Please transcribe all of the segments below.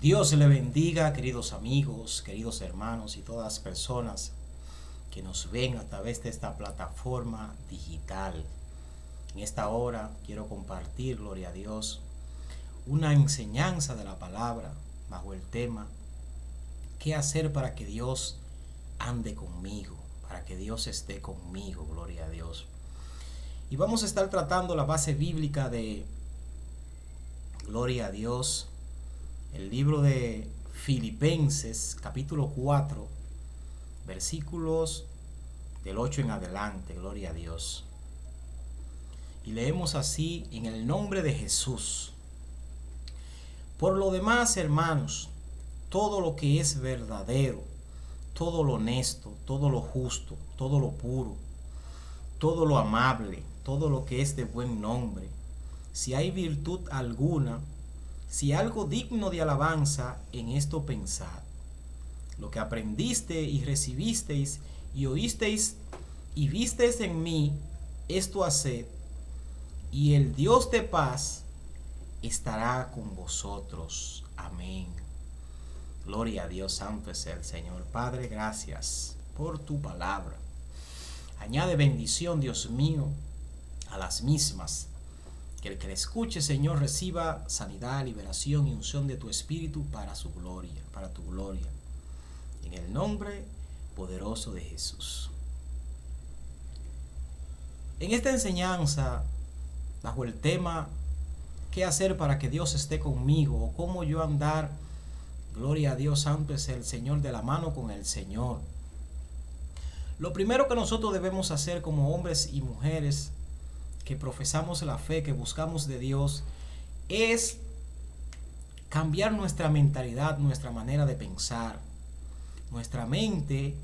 Dios le bendiga, queridos amigos, queridos hermanos y todas las personas que nos ven a través de esta plataforma digital. En esta hora quiero compartir, gloria a Dios, una enseñanza de la palabra bajo el tema ¿qué hacer para que Dios ande conmigo? Para que Dios esté conmigo, gloria a Dios. Y vamos a estar tratando la base bíblica de, gloria a Dios, el libro de Filipenses, capítulo 4, versículos del 8 en adelante, gloria a Dios. Y leemos así: en el nombre de Jesús. Por lo demás, hermanos, todo lo que es verdadero, todo lo honesto, todo lo justo, todo lo puro, todo lo amable, todo lo que es de buen nombre, si hay virtud alguna, si algo digno de alabanza, en esto pensad. Lo que aprendiste y recibisteis y oísteis y visteis en mí, esto haced, y el Dios de paz estará con vosotros. Amén. Gloria a Dios, santo es el Señor. Padre, gracias por tu palabra. Añade bendición, Dios mío, a las mismas. Que el que le escuche, Señor, reciba sanidad, liberación y unción de tu Espíritu para su gloria, para tu gloria. En el nombre poderoso de Jesús. En esta enseñanza, bajo el tema ¿qué hacer para que Dios esté conmigo? O cómo yo andar, gloria a Dios, santo es el Señor, de la mano con el Señor. Lo primero que nosotros debemos hacer como hombres y mujeres que profesamos la fe, que buscamos de Dios, es cambiar nuestra mentalidad, nuestra manera de pensar. Nuestra mente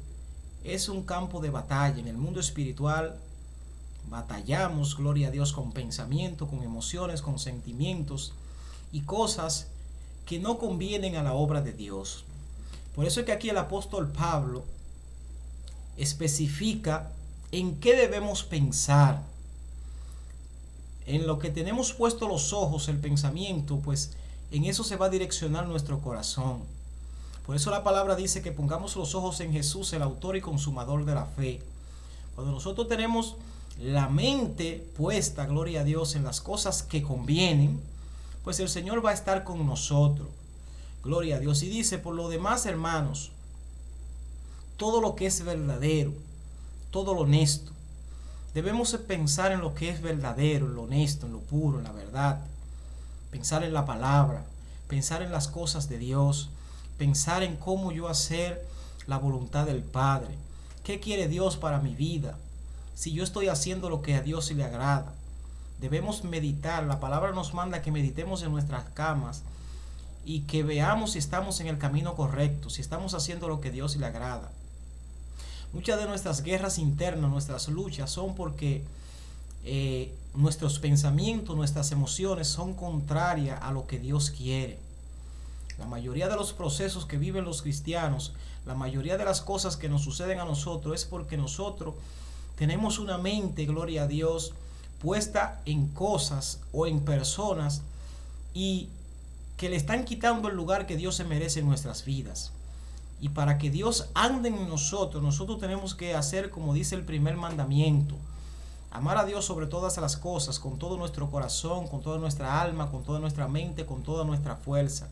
es un campo de batalla. En el mundo espiritual batallamos, gloria a Dios, con pensamiento, con emociones, con sentimientos y cosas que no convienen a la obra de Dios. Por eso es que aquí el apóstol Pablo especifica en qué debemos pensar. En lo que tenemos puesto los ojos, el pensamiento, pues en eso se va a direccionar nuestro corazón. Por eso la palabra dice que pongamos los ojos en Jesús, el autor y consumador de la fe. Cuando nosotros tenemos la mente puesta, gloria a Dios, en las cosas que convienen, pues el Señor va a estar con nosotros. Gloria a Dios. Y dice: por lo demás, hermanos, todo lo que es verdadero, todo lo honesto. Debemos pensar en lo que es verdadero, en lo honesto, en lo puro, en la verdad. Pensar en la palabra, pensar en las cosas de Dios, pensar en cómo yo hacer la voluntad del Padre. ¿Qué quiere Dios para mi vida? Si yo estoy haciendo lo que a Dios le agrada. Debemos meditar. La palabra nos manda que meditemos en nuestras camas y que veamos si estamos en el camino correcto, si estamos haciendo lo que a Dios le agrada. Muchas de nuestras guerras internas, nuestras luchas, son porque nuestros pensamientos, nuestras emociones son contrarias a lo que Dios quiere. La mayoría de los procesos que viven los cristianos, la mayoría de las cosas que nos suceden a nosotros, es porque nosotros tenemos una mente, gloria a Dios, puesta en cosas o en personas y que le están quitando el lugar que Dios se merece en nuestras vidas. Y para que Dios ande en nosotros, nosotros tenemos que hacer como dice el primer mandamiento: amar a Dios sobre todas las cosas, con todo nuestro corazón, con toda nuestra alma, con toda nuestra mente, con toda nuestra fuerza.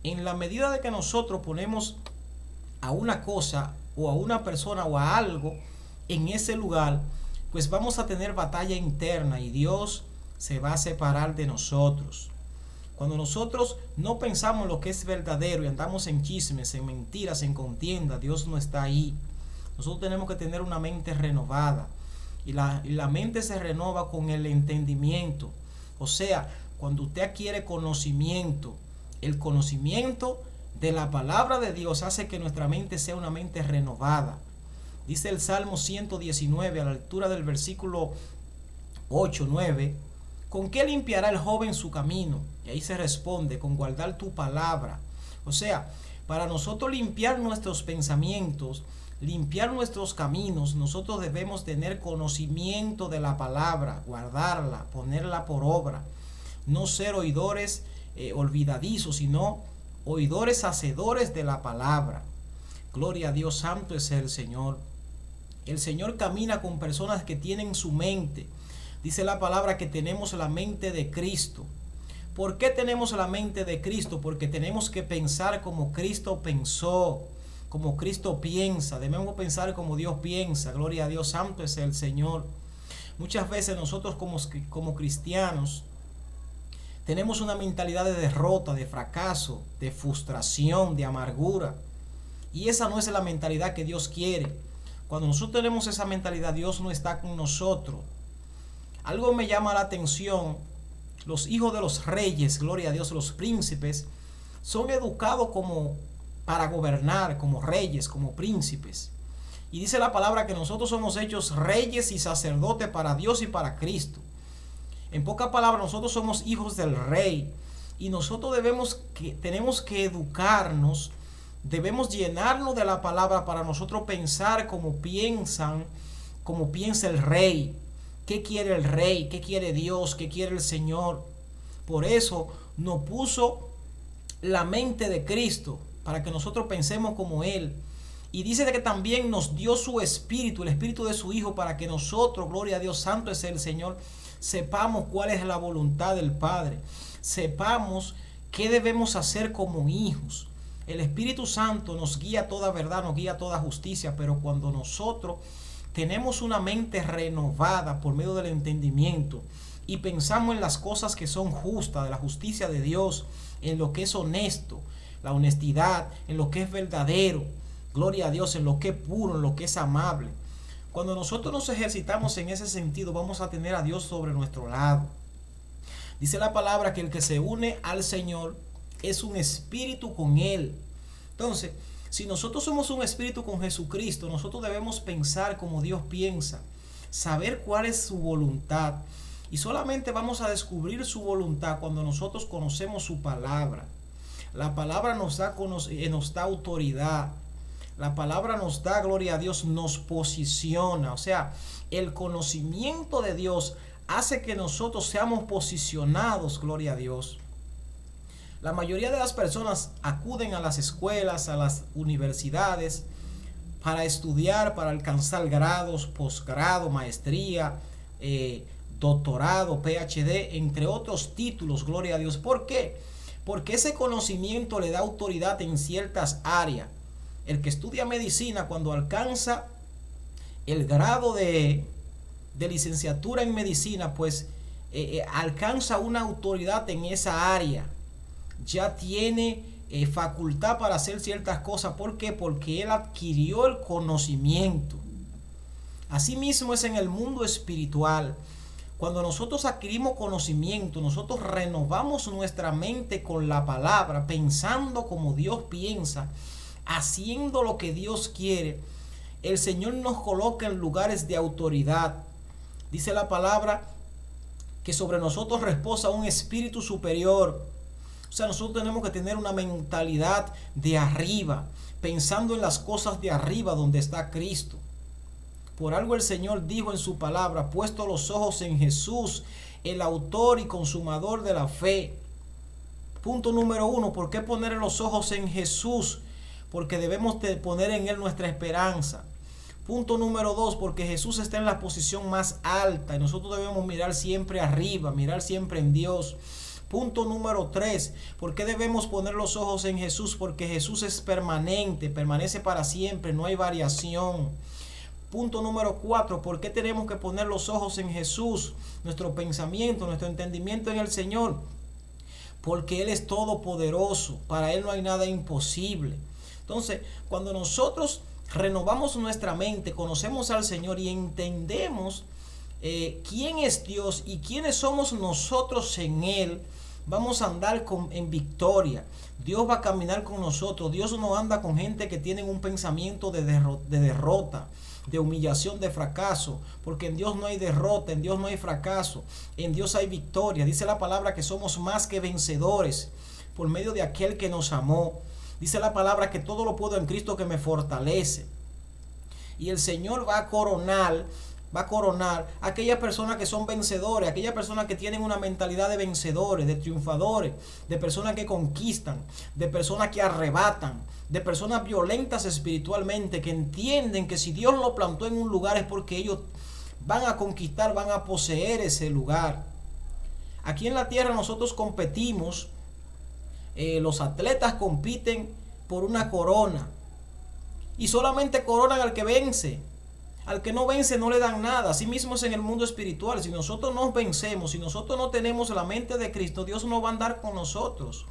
En la medida de que nosotros ponemos a una cosa o a una persona o a algo en ese lugar, pues vamos a tener batalla interna y Dios se va a separar de nosotros. Cuando nosotros no pensamos lo que es verdadero y andamos en chismes, en mentiras, en contienda, Dios no está ahí. Nosotros tenemos que tener una mente renovada. Y la mente se renova con el entendimiento. O sea, cuando usted adquiere conocimiento, el conocimiento de la palabra de Dios hace que nuestra mente sea una mente renovada. Dice el Salmo 119 a la altura del versículo 8, 9: ¿con qué limpiará el joven su camino? Y ahí se responde: con guardar tu palabra. O sea, para nosotros limpiar nuestros pensamientos, limpiar nuestros caminos, nosotros debemos tener conocimiento de la palabra, guardarla, ponerla por obra. No ser oidores olvidadizos, sino oidores hacedores de la palabra. Gloria a Dios, santo es el Señor. El Señor camina con personas que tienen su mente. Dice la palabra que tenemos la mente de Cristo. ¿Por qué tenemos la mente de Cristo? Porque tenemos que pensar como Cristo pensó, como Cristo piensa. Debemos pensar como Dios piensa. Gloria a Dios, santo es el Señor. Muchas veces nosotros como cristianos tenemos una mentalidad de derrota, de fracaso, de frustración, de amargura. Y esa no es la mentalidad que Dios quiere. Cuando nosotros tenemos esa mentalidad, Dios no está con nosotros. Algo me llama la atención. Los hijos de los reyes, gloria a Dios, los príncipes, son educados como para gobernar, como reyes, como príncipes. Y dice la palabra que nosotros somos hechos reyes y sacerdotes para Dios y para Cristo. En pocas palabras, nosotros somos hijos del rey. Y nosotros tenemos que educarnos, debemos llenarnos de la palabra para nosotros pensar como piensa el rey. ¿Qué quiere el rey? ¿Qué quiere Dios? ¿Qué quiere el Señor? Por eso nos puso la mente de Cristo, para que nosotros pensemos como Él. Y dice que también nos dio su espíritu, el espíritu de su Hijo, para que nosotros, gloria a Dios, santo es el Señor, sepamos cuál es la voluntad del Padre. Sepamos qué debemos hacer como hijos. El Espíritu Santo nos guía a toda verdad, nos guía a toda justicia, pero cuando nosotros tenemos una mente renovada por medio del entendimiento y pensamos en las cosas que son justas, de la justicia de Dios, en lo que es honesto, la honestidad, en lo que es verdadero, gloria a Dios, en lo que es puro, en lo que es amable. Cuando nosotros nos ejercitamos en ese sentido, vamos a tener a Dios sobre nuestro lado. Dice la palabra que el que se une al Señor es un espíritu con Él. Entonces, si nosotros somos un espíritu con Jesucristo, nosotros debemos pensar como Dios piensa, saber cuál es su voluntad. Y solamente vamos a descubrir su voluntad cuando nosotros conocemos su palabra. La palabra nos da autoridad. La palabra nos da, gloria a Dios, nos posiciona. O sea, el conocimiento de Dios hace que nosotros seamos posicionados, gloria a Dios. La mayoría de las personas acuden a las escuelas, a las universidades, para estudiar, para alcanzar grados, posgrado, maestría, doctorado, PhD, entre otros títulos, gloria a Dios. ¿Por qué? Porque ese conocimiento le da autoridad en ciertas áreas. El que estudia medicina, cuando alcanza el grado de licenciatura en medicina, pues alcanza una autoridad en esa área. Ya tiene facultad para hacer ciertas cosas. ¿Por qué? Porque él adquirió el conocimiento. Asimismo es en el mundo espiritual. Cuando nosotros adquirimos conocimiento, nosotros renovamos nuestra mente con la palabra, pensando como Dios piensa, haciendo lo que Dios quiere. El Señor nos coloca en lugares de autoridad. Dice la palabra que sobre nosotros reposa un espíritu superior. O sea, nosotros tenemos que tener una mentalidad de arriba, pensando en las cosas de arriba donde está Cristo. Por algo el Señor dijo en su palabra, puesto los ojos en Jesús, el autor y consumador de la fe. Punto número 1, ¿por qué poner los ojos en Jesús? Porque debemos de poner en Él nuestra esperanza. Punto número 2, porque Jesús está en la posición más alta y nosotros debemos mirar siempre arriba, mirar siempre en Dios. Punto número 3, ¿por qué debemos poner los ojos en Jesús? Porque Jesús es permanente, permanece para siempre, no hay variación. Punto número 4, ¿por qué tenemos que poner los ojos en Jesús? Nuestro pensamiento, nuestro entendimiento en el Señor. Porque Él es todopoderoso, para Él no hay nada imposible. Entonces, cuando nosotros renovamos nuestra mente, conocemos al Señor y entendemos quién es Dios y quiénes somos nosotros en Él, vamos a andar en victoria. Dios va a caminar con nosotros. Dios no anda con gente que tienen un pensamiento de derrota, de humillación, de fracaso, porque en Dios no hay derrota, en Dios no hay fracaso, en Dios hay victoria. Dice la palabra que somos más que vencedores por medio de aquel que nos amó. Dice la palabra que todo lo puedo en Cristo que me fortalece. Y el Señor va a coronar va a coronar a aquellas personas que son vencedores, aquellas personas que tienen una mentalidad de vencedores, de triunfadores, de personas que conquistan, de personas que arrebatan, de personas violentas espiritualmente, que entienden que si Dios lo plantó en un lugar es porque ellos van a conquistar, van a poseer ese lugar. Aquí en la tierra nosotros competimos, los atletas compiten por una corona y solamente coronan al que vence. Al que no vence no le dan nada. Así mismo es en el mundo espiritual. Si nosotros nos vencemos, si nosotros no tenemos la mente de Cristo, Dios no va a andar con nosotros.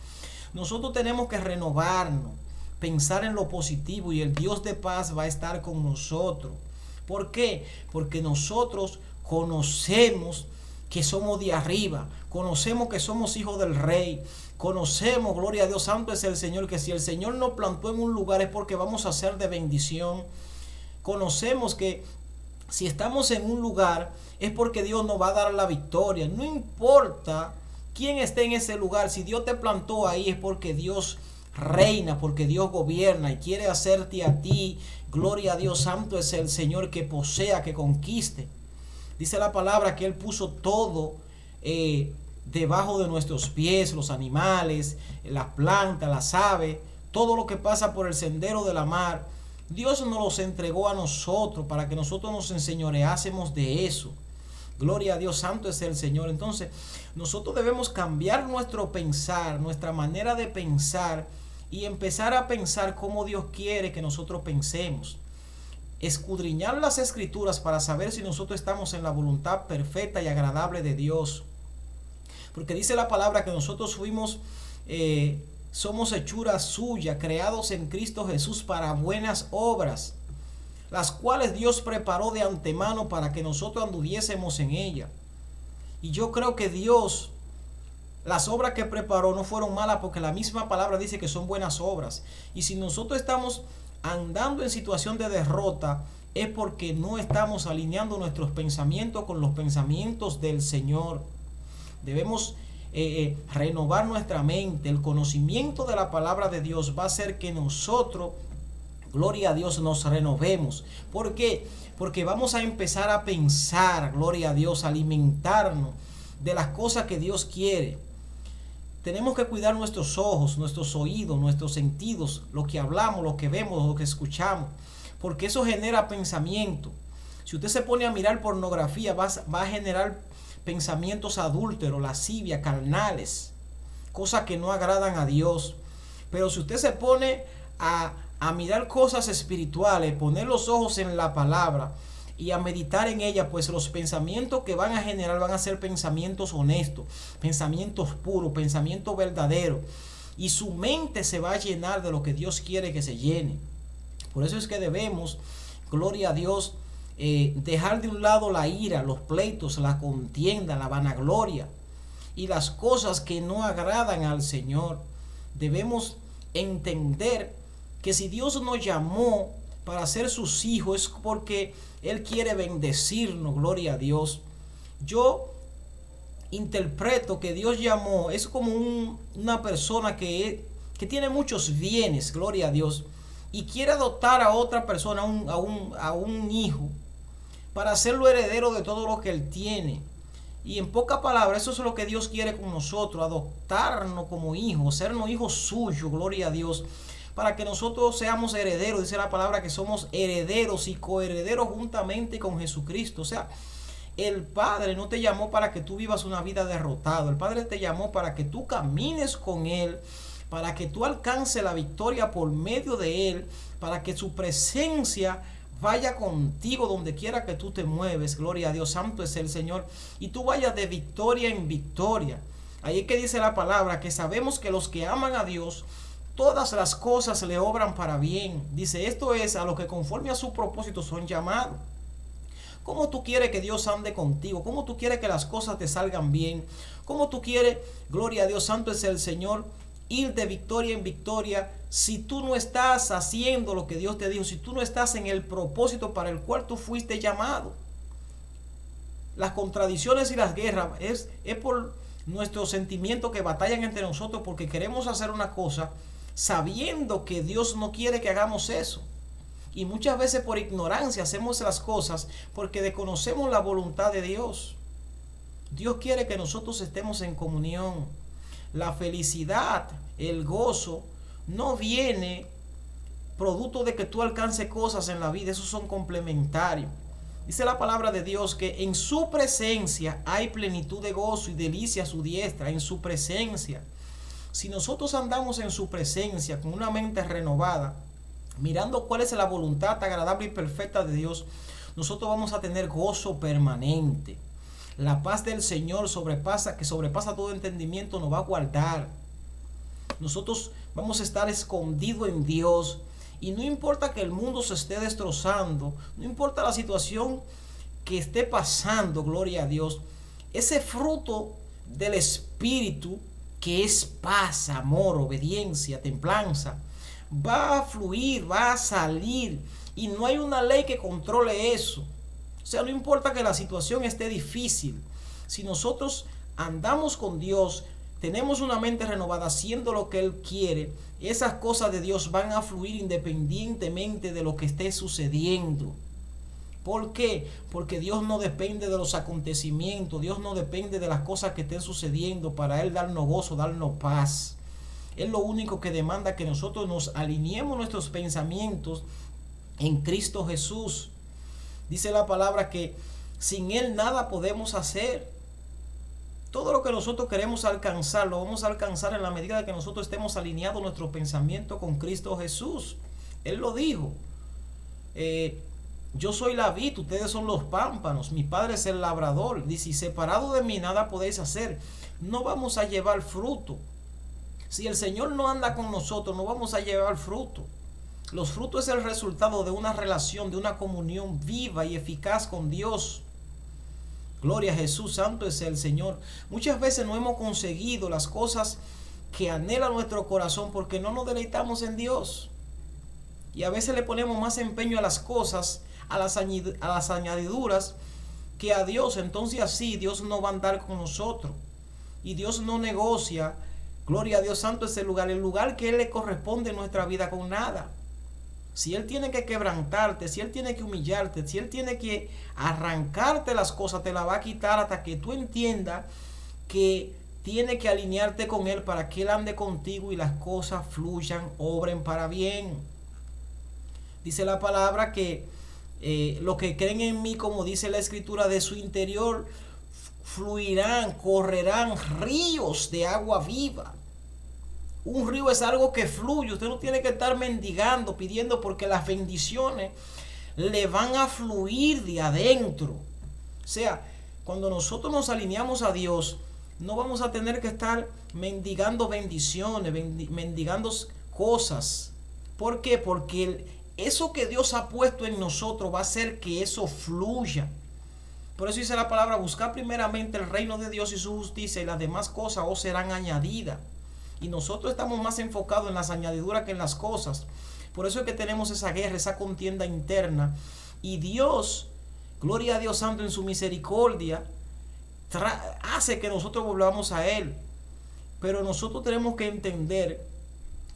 Nosotros tenemos que renovarnos, pensar en lo positivo, y el Dios de paz va a estar con nosotros. ¿Por qué? Porque nosotros conocemos que somos de arriba, conocemos que somos hijos del Rey, conocemos, gloria a Dios, santo es el Señor, que si el Señor nos plantó en un lugar es porque vamos a ser de bendición. Conocemos que si estamos en un lugar es porque Dios nos va a dar la victoria. No importa quién esté en ese lugar, si Dios te plantó ahí es porque Dios reina, porque Dios gobierna y quiere hacerte a ti, gloria a Dios, santo es el Señor, que posea, que conquiste. Dice la palabra que Él puso todo debajo de nuestros pies, los animales, las plantas, las aves, todo lo que pasa por el sendero de la mar. Dios nos los entregó a nosotros para que nosotros nos enseñoreásemos de eso. Gloria a Dios, santo es el Señor. Entonces, nosotros debemos cambiar nuestro pensar, nuestra manera de pensar, y empezar a pensar como Dios quiere que nosotros pensemos. Escudriñar las escrituras para saber si nosotros estamos en la voluntad perfecta y agradable de Dios. Porque dice la palabra que nosotros somos hechura suya, creados en Cristo Jesús para buenas obras, las cuales Dios preparó de antemano para que nosotros anduviésemos en ella. Y yo creo que Dios, las obras que preparó no fueron malas, porque la misma palabra dice que son buenas obras. Y si nosotros estamos andando en situación de derrota, es porque no estamos alineando nuestros pensamientos con los pensamientos del Señor. Debemos renovar nuestra mente. El conocimiento de la palabra de Dios va a hacer que nosotros, gloria a Dios, nos renovemos. ¿Por qué? Porque vamos a empezar a pensar, gloria a Dios, alimentarnos de las cosas que Dios quiere. Tenemos que cuidar nuestros ojos, nuestros oídos, nuestros sentidos, lo que hablamos, lo que vemos, lo que escuchamos, porque eso genera pensamiento. Si usted se pone a mirar pornografía, va a generar pensamientos adúlteros, lascivia, carnales, cosas que no agradan a Dios. Pero si usted se pone a mirar cosas espirituales, poner los ojos en la palabra y a meditar en ella, pues los pensamientos que van a generar van a ser pensamientos honestos, pensamientos puros, pensamientos verdaderos, y su mente se va a llenar de lo que Dios quiere que se llene. Por eso es que debemos, gloria a Dios, dejar de un lado la ira, los pleitos, la contienda, la vanagloria y las cosas que no agradan al Señor. Debemos entender que si Dios nos llamó para ser sus hijos es porque Él quiere bendecirnos, gloria a Dios. Yo interpreto que Dios llamó, es como una persona que tiene muchos bienes, gloria a Dios, y quiere adoptar a otra persona, a un hijo, para hacerlo heredero de todo lo que él tiene. Y en pocas palabras, eso es lo que Dios quiere con nosotros, adoptarnos como hijos, sernos hijos suyos, gloria a Dios, para que nosotros seamos herederos. Dice la palabra que somos herederos y coherederos juntamente con Jesucristo. O sea, el Padre no te llamó para que tú vivas una vida derrotado. El Padre te llamó para que tú camines con Él, para que tú alcances la victoria por medio de Él, para que su presencia vaya contigo donde quiera que tú te mueves. Gloria a Dios, santo es el Señor, y tú vayas de victoria en victoria. Ahí es que dice la palabra que sabemos que los que aman a Dios, todas las cosas le obran para bien. Dice, esto es a los que conforme a su propósito son llamados. ¿Cómo tú quieres que Dios ande contigo? ¿Cómo tú quieres que las cosas te salgan bien? ¿Cómo tú quieres, gloria a Dios, santo es el Señor, ir de victoria en victoria si tú no estás haciendo lo que Dios te dijo, si tú no estás en el propósito para el cual tú fuiste llamado? Las contradicciones y las guerras es por nuestros sentimientos que batallan entre nosotros, porque queremos hacer una cosa sabiendo que Dios no quiere que hagamos eso. Y muchas veces por ignorancia hacemos las cosas porque desconocemos la voluntad de Dios. Dios quiere que nosotros estemos en comunión. La felicidad, el gozo, no viene producto de que tú alcances cosas en la vida. Esos son complementarios. Dice la palabra de Dios que en su presencia hay plenitud de gozo y delicia a su diestra. En su presencia. Si nosotros andamos en su presencia con una mente renovada, mirando cuál es la voluntad agradable y perfecta de Dios, nosotros vamos a tener gozo permanente. La paz del Señor que sobrepasa todo entendimiento, nos va a guardar. Nosotros vamos a estar escondidos en Dios. Y no importa que el mundo se esté destrozando, no importa la situación que esté pasando, gloria a Dios, ese fruto del Espíritu, que es paz, amor, obediencia, templanza, va a fluir, va a salir. Y no hay una ley que controle eso. O sea, no importa que la situación esté difícil. Si nosotros andamos con Dios, tenemos una mente renovada haciendo lo que Él quiere, esas cosas de Dios van a fluir independientemente de lo que esté sucediendo. ¿Por qué? Porque Dios no depende de los acontecimientos, Dios no depende de las cosas que estén sucediendo para Él darnos gozo, darnos paz. Él lo único que demanda que nosotros nos alineemos nuestros pensamientos en Cristo Jesús. Dice la palabra que sin Él nada podemos hacer. Todo lo que nosotros queremos alcanzar, lo vamos a alcanzar en la medida de que nosotros estemos alineados nuestro pensamiento con Cristo Jesús. Él lo dijo. Yo soy la vid, ustedes son los pámpanos, mi Padre es el labrador. Dice, separado de mí nada podéis hacer. No vamos a llevar fruto. Si el Señor no anda con nosotros, no vamos a llevar fruto. Los frutos es el resultado de una relación, de una comunión viva y eficaz con Dios. Gloria a Jesús, santo es el Señor. Muchas veces no hemos conseguido las cosas que anhela nuestro corazón porque no nos deleitamos en Dios. Y a veces le ponemos más empeño a las cosas, a las añadiduras, que a Dios. Entonces así Dios no va a andar con nosotros. Y Dios no negocia, gloria a Dios, santo es el lugar que Él le corresponde en nuestra vida con nada. Si Él tiene que quebrantarte, si Él tiene que humillarte, si Él tiene que arrancarte las cosas, te la va a quitar hasta que tú entiendas que tiene que alinearte con Él para que Él ande contigo y las cosas fluyan, obren para bien. Dice la palabra que los que creen en mí, como dice la Escritura, de su interior fluirán, correrán ríos de agua viva. Un río es algo que fluye. Usted no tiene que estar mendigando, pidiendo, porque las bendiciones le van a fluir de adentro. O sea, cuando nosotros nos alineamos a Dios, no vamos a tener que estar mendigando bendiciones, mendigando cosas. ¿Por qué? Porque eso que Dios ha puesto en nosotros va a hacer que eso fluya. Por eso dice la palabra, buscar primeramente el reino de Dios y su justicia, y las demás cosas os serán añadidas. Y nosotros estamos más enfocados en las añadiduras que en las cosas. Por eso es que tenemos esa guerra, esa contienda interna. Y Dios, gloria a Dios santo, en su misericordia, hace que nosotros volvamos a Él. Pero nosotros tenemos que entender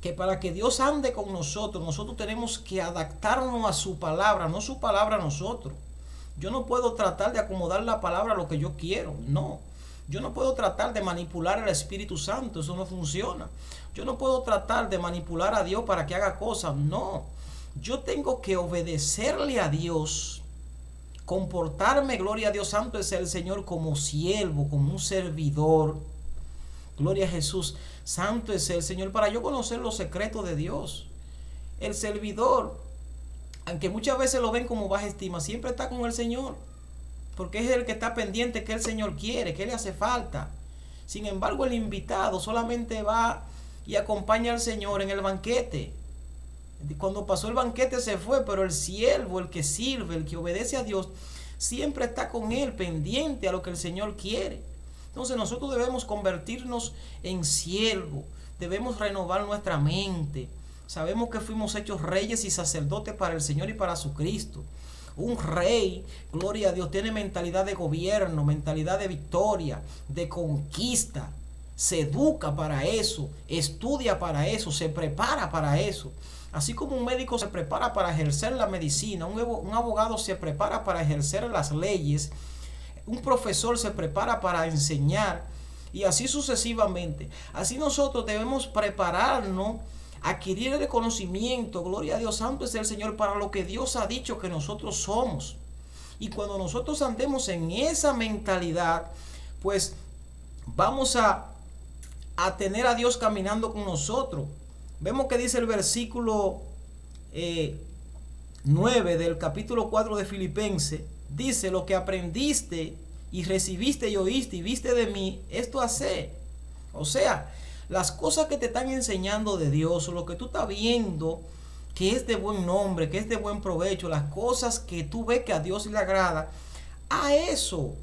que para que Dios ande con nosotros tenemos que adaptarnos a su palabra, no su palabra a nosotros. Yo no puedo tratar de acomodar la palabra a lo que yo quiero, no. Yo no puedo tratar de manipular al Espíritu Santo, eso no funciona. Yo no puedo tratar de manipular a Dios para que haga cosas, no. Yo tengo que obedecerle a Dios, comportarme, gloria a Dios santo es el Señor, como siervo, como un servidor. Gloria a Jesús, santo es el Señor, para yo conocer los secretos de Dios. El servidor, aunque muchas veces lo ven como baja estima, siempre está con el Señor. Porque es el que está pendiente, que el Señor quiere, que le hace falta. Sin embargo, el invitado solamente va y acompaña al Señor en el banquete. Cuando pasó el banquete se fue, pero el siervo, el que sirve, el que obedece a Dios, siempre está con Él, pendiente a lo que el Señor quiere. Entonces nosotros debemos convertirnos en siervo, debemos renovar nuestra mente. Sabemos que fuimos hechos reyes y sacerdotes para el Señor y para su Cristo. Un rey, gloria a Dios, tiene mentalidad de gobierno, mentalidad de victoria, de conquista. se educa para eso, estudia para eso, se prepara para eso. Así como un médico se prepara para ejercer la medicina, un abogado se prepara para ejercer las leyes, un profesor se prepara para enseñar, y así sucesivamente. Así nosotros debemos prepararnos, adquirir el conocimiento, gloria a Dios, santo es el Señor, para lo que Dios ha dicho que nosotros somos. Y cuando nosotros andemos en esa mentalidad, pues vamos a tener a Dios caminando con nosotros. Vemos que dice el versículo 9 del capítulo 4 de Filipenses, dice: lo que aprendiste y recibiste y oíste y viste de mí, esto hacé. O sea, las cosas que te están enseñando de Dios, lo que tú estás viendo que es de buen nombre, que es de buen provecho, las cosas que tú ves que a Dios le agrada, a eso.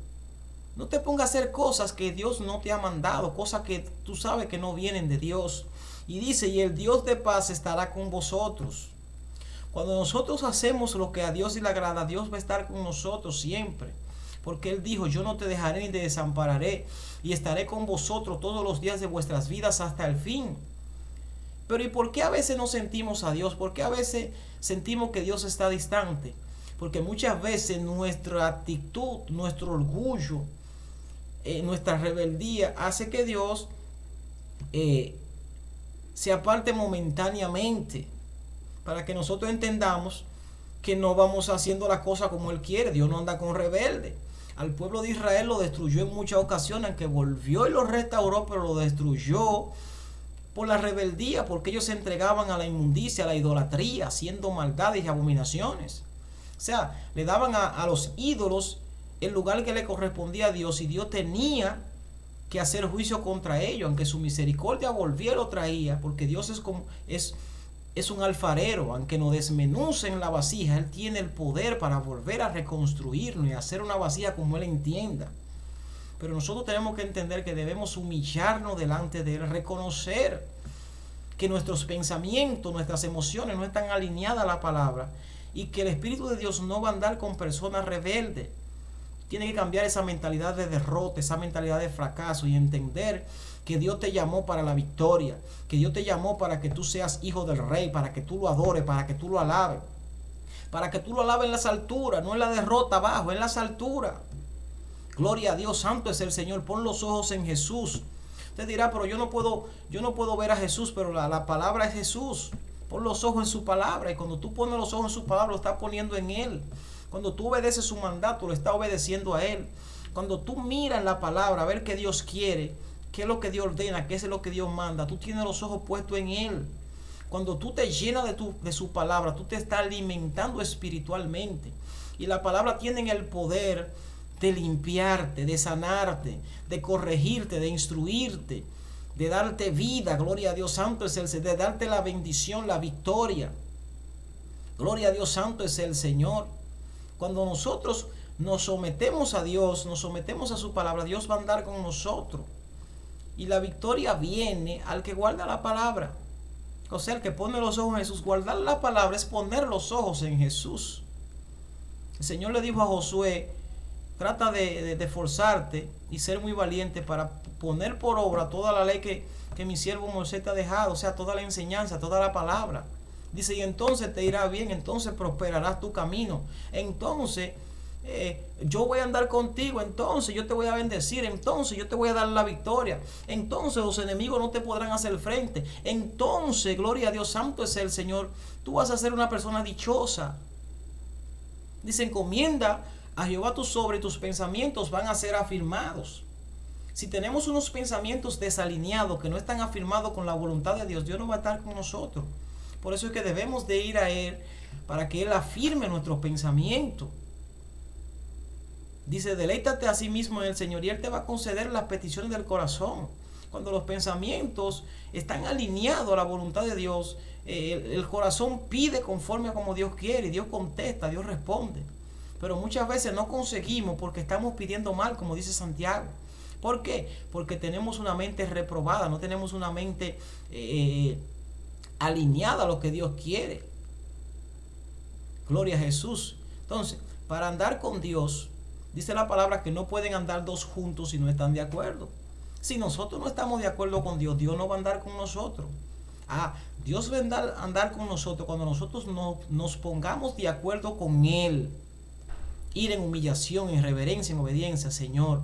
No te pongas a hacer cosas que Dios no te ha mandado, cosas que tú sabes que no vienen de Dios. Y dice: y el Dios de paz estará con vosotros. Cuando nosotros hacemos lo que a Dios le agrada, Dios va a estar con nosotros siempre. Porque Él dijo: yo no te dejaré ni te desampararé, y estaré con vosotros todos los días de vuestras vidas hasta el fin. Pero ¿y por qué a veces no sentimos a Dios? ¿Por qué a veces sentimos que Dios está distante? Porque muchas veces nuestra actitud, nuestro orgullo, nuestra rebeldía hace que Dios se aparte momentáneamente, para que nosotros entendamos que no vamos haciendo las cosas como Él quiere. Dios no anda con rebelde. Al pueblo de Israel lo destruyó en muchas ocasiones, aunque volvió y lo restauró, pero lo destruyó por la rebeldía, porque ellos se entregaban a la inmundicia, a la idolatría, haciendo maldades y abominaciones. O sea, le daban a los ídolos el lugar que le correspondía a Dios, y Dios tenía que hacer juicio contra ellos, aunque su misericordia volviera o traía, porque Dios es un alfarero. Aunque nos desmenucen la vasija, Él tiene el poder para volver a reconstruirnos y hacer una vasija como Él entienda. Pero nosotros tenemos que entender que debemos humillarnos delante de Él, reconocer que nuestros pensamientos, nuestras emociones no están alineadas a la palabra, y que el Espíritu de Dios no va a andar con personas rebeldes. Tiene que cambiar esa mentalidad de derrota, esa mentalidad de fracaso, y entender que Dios te llamó para la victoria, que Dios te llamó para que tú seas hijo del Rey, para que tú lo adores, para que tú lo alabes, para que tú lo alabes en las alturas, no en la derrota abajo, en las alturas. Gloria a Dios, santo es el Señor. Pon los ojos en Jesús. Usted dirá: pero yo no puedo ver a Jesús, pero la palabra es Jesús. Pon los ojos en su palabra, y cuando tú pones los ojos en su palabra, lo estás poniendo en Él. Cuando tú obedeces su mandato, lo estás obedeciendo a Él. Cuando tú miras la palabra a ver qué Dios quiere, qué es lo que Dios ordena, qué es lo que Dios manda, tú tienes los ojos puestos en Él. Cuando tú te llenas de su palabra, tú te estás alimentando espiritualmente. Y la palabra tiene el poder de limpiarte, de sanarte, de corregirte, de instruirte, de darte vida. Gloria a Dios, santo es el Señor, de darte la bendición, la victoria. Gloria a Dios, santo es el Señor. Cuando nosotros nos sometemos a Dios, nos sometemos a su palabra, Dios va a andar con nosotros. Y la victoria viene al que guarda la palabra. O sea, el que pone los ojos en Jesús. Guardar la palabra es poner los ojos en Jesús. El Señor le dijo a Josué: trata de esforzarte y ser muy valiente para poner por obra toda la ley que mi siervo Moisés te ha dejado. O sea, toda la enseñanza, toda la palabra. Dice: y entonces te irá bien, entonces prosperarás tu camino. Entonces yo voy a andar contigo, entonces yo te voy a bendecir, entonces yo te voy a dar la victoria, entonces los enemigos no te podrán hacer frente, entonces, gloria a Dios, santo es el Señor, tú vas a ser una persona dichosa. Dice: encomienda a Jehová tus obras y tus pensamientos van a ser afirmados. Si tenemos unos pensamientos desalineados que no están afirmados con la voluntad de Dios, Dios no va a estar con nosotros. Por eso es que debemos de ir a Él para que Él afirme nuestros pensamientos. Dice: deleítate a sí mismo en el Señor y Él te va a conceder las peticiones del corazón. Cuando los pensamientos están alineados a la voluntad de Dios, el corazón pide conforme a como Dios quiere, y Dios contesta, Dios responde. Pero muchas veces no conseguimos porque estamos pidiendo mal, como dice Santiago. ¿Por qué? Porque tenemos una mente reprobada, no tenemos una mente alineada a lo que Dios quiere. Gloria a Jesús. Entonces, para andar con Dios, dice la palabra que no pueden andar dos juntos si no están de acuerdo. Si nosotros no estamos de acuerdo con Dios, Dios no va a andar con nosotros. Dios va a andar con nosotros cuando nosotros nos pongamos de acuerdo con Él. Ir en humillación, en reverencia, en obediencia. Señor,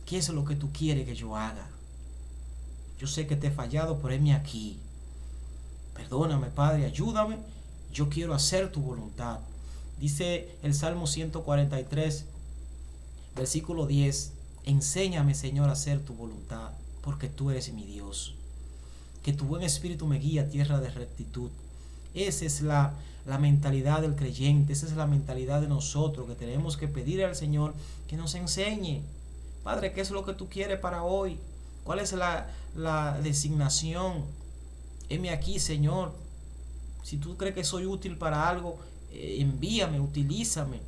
¿qué es lo que tú quieres que yo haga? Yo sé que te he fallado, pero heme aquí. Perdóname, Padre, ayúdame. Yo quiero hacer tu voluntad. Dice el Salmo 143, versículo 10. Enséñame, Señor, a hacer tu voluntad, porque tú eres mi Dios. Que tu buen espíritu me guíe a tierra de rectitud. Esa es la mentalidad del creyente, esa es la mentalidad de nosotros, que tenemos que pedir al Señor que nos enseñe. Padre, ¿qué es lo que tú quieres para hoy? ¿Cuál es la designación? Heme aquí, Señor. Si tú crees que soy útil para algo, envíame, utilízame.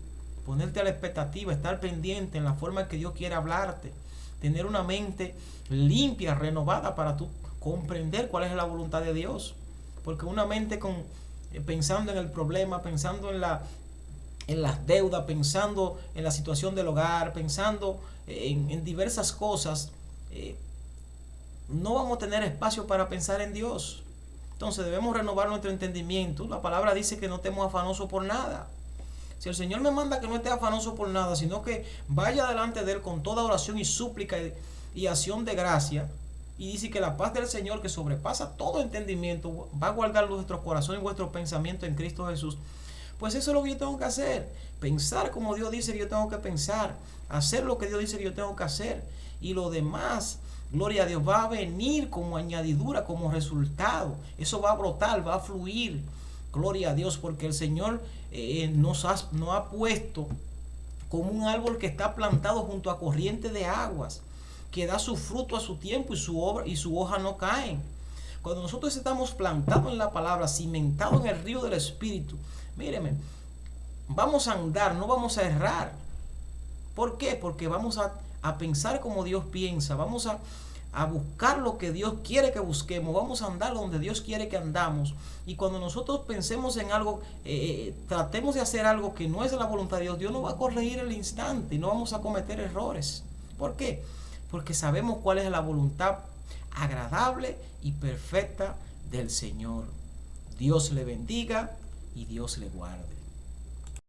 Ponerte a la expectativa, estar pendiente en la forma que Dios quiere hablarte. Tener una mente limpia, renovada, para tú comprender cuál es la voluntad de Dios. Porque una mente pensando en el problema, pensando en las deudas, pensando en la situación del hogar, pensando en diversas cosas, no vamos a tener espacio para pensar en Dios. Entonces debemos renovar nuestro entendimiento. La palabra dice que no estemos afanosos por nada. Si el Señor me manda que no esté afanoso por nada, sino que vaya delante de Él con toda oración y súplica y acción de gracia, y dice que la paz del Señor, que sobrepasa todo entendimiento, va a guardar nuestros corazones y vuestros pensamientos en Cristo Jesús, pues eso es lo que yo tengo que hacer. Pensar como Dios dice que yo tengo que pensar, hacer lo que Dios dice que yo tengo que hacer, y lo demás, gloria a Dios, va a venir como añadidura, como resultado. Eso va a brotar, va a fluir. Gloria a Dios, porque el Señor nos ha puesto como un árbol que está plantado junto a corriente de aguas, que da su fruto a su tiempo y su hoja no caen. Cuando nosotros estamos plantados en la palabra, cimentados en el río del Espíritu, míreme, vamos a andar, no vamos a errar. ¿Por qué? Porque vamos a pensar como Dios piensa, vamos a buscar lo que Dios quiere que busquemos, vamos a andar donde Dios quiere que andamos. Y cuando nosotros pensemos en algo, tratemos de hacer algo que no es de la voluntad de Dios, Dios nos va a corregir el instante y no vamos a cometer errores. ¿Por qué? Porque sabemos cuál es la voluntad agradable y perfecta del Señor. Dios le bendiga y Dios le guarde.